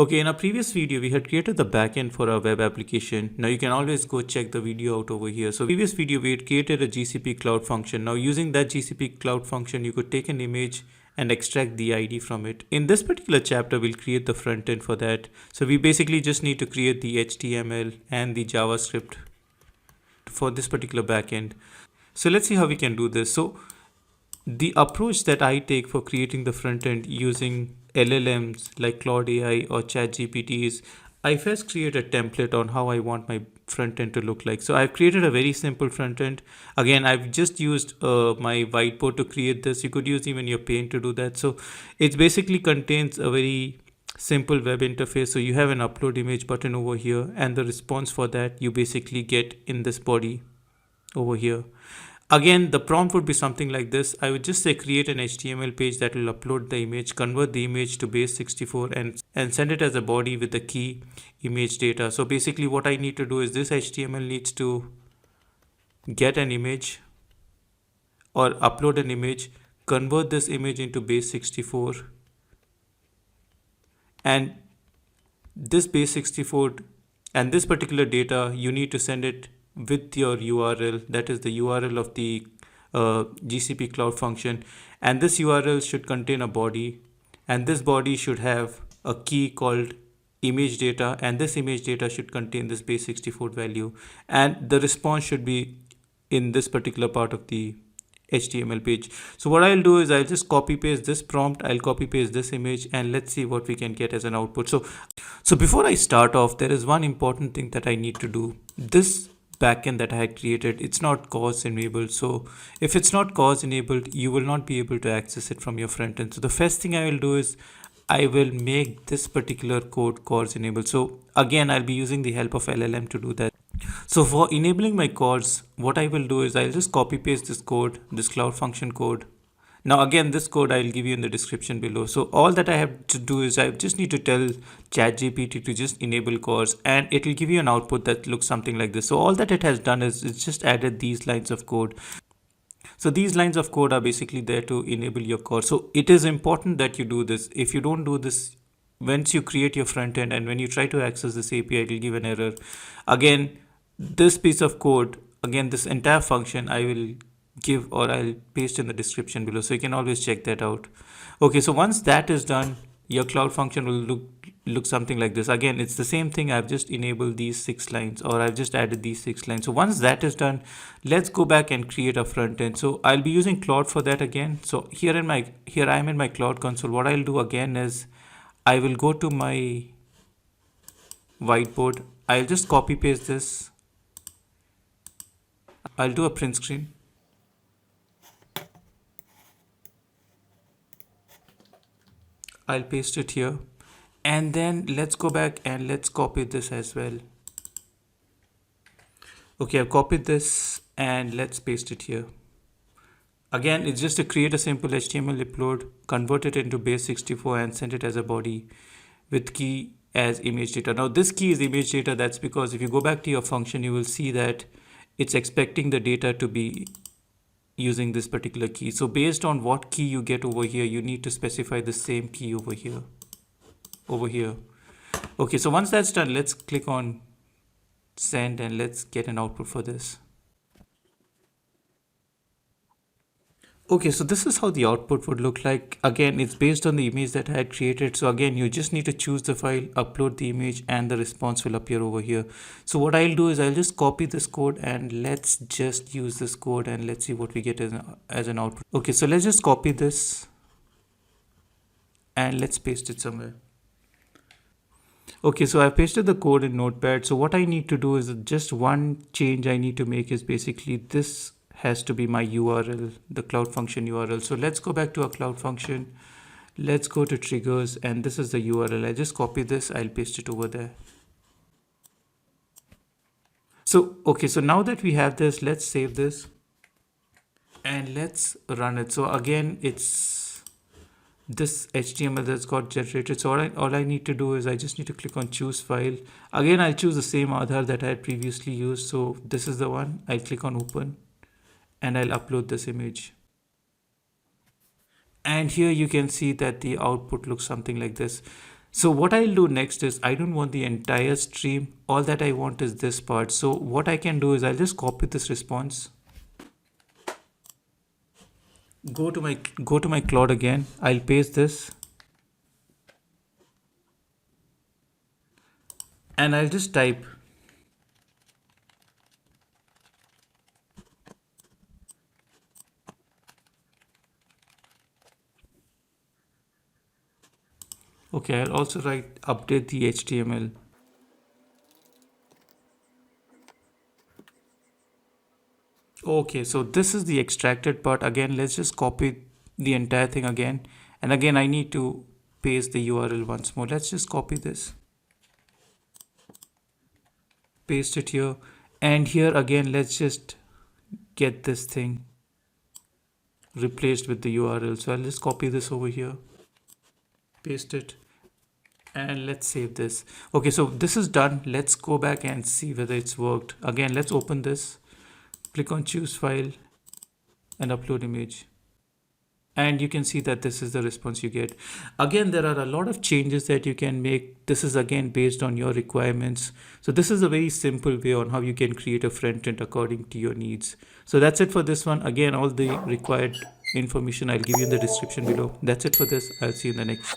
Okay, in our previous video, we had created the backend for our web application. Now you can always go check the video out over here. So previous video, we had created a GCP cloud function. Now using that GCP cloud function, you could take an image and extract the ID from it. In this particular chapter, we'll create the front end for that. So we basically just need to create the HTML and the JavaScript for this particular backend. So let's see how we can do this. So the approach that I take for creating the front end using LLMs like Claude AI or ChatGPT is I first create a template on how I want my front end to look like. So I've created a very simple front end. Again, I've just used my whiteboard to create this. You could use even your Paint to do that. So it basically contains a very simple web interface. So you have an upload image button over here, and the response for that you basically get in this body over here. Again, the prompt would be something like this. I would just say create an HTML page that will upload the image, convert the image to base 64 and send it as a body with the key image data. So basically what I need to do is this HTML needs to get an image or upload an image, convert this image into base 64, and this base 64 and this particular data you need to send it with your URL, that is the URL of the GCP cloud function, and this URL should contain a body, and this body should have a key called image data, and this image data should contain this base 64 value, and the response should be in this particular part of the HTML page. So what I'll do is I'll just copy paste this prompt, I'll copy paste this image, and let's see what we can get as an output. So before I start off, there is one important thing that I need to do. This backend that I had created, it's not CORS enabled. So if it's not CORS enabled, you will not be able to access it from your front end. So the first thing I will do is I will make this particular code CORS enabled. So again, I'll be using the help of LLM to do that. So for enabling my CORS, what I will do is I'll just copy paste this code, this cloud function code. Now again, this code I'll give you in the description below. So all that I have to do is I just need to tell ChatGPT to just enable CORS, and it will give you an output that looks something like this. So all that it has done is it's just added these lines of code. So these lines of code are basically there to enable your CORS. So it is important that you do this. If you don't do this, once you create your front end and when you try to access this API, it will give an error. Again, this piece of code, again, this entire function I will give or I'll paste in the description below, so you can always check that out. Okay, so once that is done, your cloud function will look something like this. Again, it's the same thing. I've just enabled these 6 lines, or I've just added these 6 lines. So once that is done, let's go back and create a front end. So I'll be using Claude for that again. So here I am in my Cloud console. What I'll do again is I will go to my whiteboard. I'll just copy paste this. I'll do a print screen. I'll paste it here, and then let's go back and let's copy this as well. Okay, I've copied this and let's paste it here. Again, it's just to create a simple HTML upload, convert it into base 64 and send it as a body with key as image data. Now this key is image data. That's because if you go back to your function, you will see that it's expecting the data to be using this particular key. So based on what key you get over here, you need to specify the same key over here. Okay, so once that's done, let's click on send and let's get an output for this. Okay, so this is how the output would look like. Again, it's based on the image that I had created. So again, you just need to choose the file, upload the image, and the response will appear over here. So what I'll do is I'll just copy this code and let's just use this code and let's see what we get as an output. Okay, so let's just copy this and let's paste it somewhere. Okay, so I pasted the code in Notepad. So what I need to do is just one change I need to make is basically this has to be my URL, the cloud function URL. So let's go back to our cloud function. Let's go to triggers, and this is the URL. I just copy this, I'll paste it over there. So, okay, so now that we have this, let's save this and let's run it. So again, it's this HTML that's got generated. So all I need to do is I just need to click on choose file. Again, I'll choose the same Aadhaar that I had previously used. So this is the one. I'll click on open and I'll upload this image. And here you can see that the output looks something like this. So what I'll do next is I don't want the entire stream. All that I want is this part. So what I can do is I'll just copy this response. Go to my Claude again. I'll paste this and I'll just type. Okay, I'll also write update the HTML. Okay, so this is the extracted part. Again, let's just copy the entire thing again. And again, I need to paste the URL once more. Let's just copy this, paste it here. And here again, let's just get this thing replaced with the URL. So I'll just copy this over here, paste it, and let's save this. Okay, so this is done. Let's go back and see whether it's worked. Again, let's open this, click on choose file and upload image. And you can see that this is the response you get. Again, there are a lot of changes that you can make. This is again based on your requirements. So this is a very simple way on how you can create a front end according to your needs. So that's it for this one. Again, all the required information I'll give you in the description below. That's it for this. I'll see you in the next.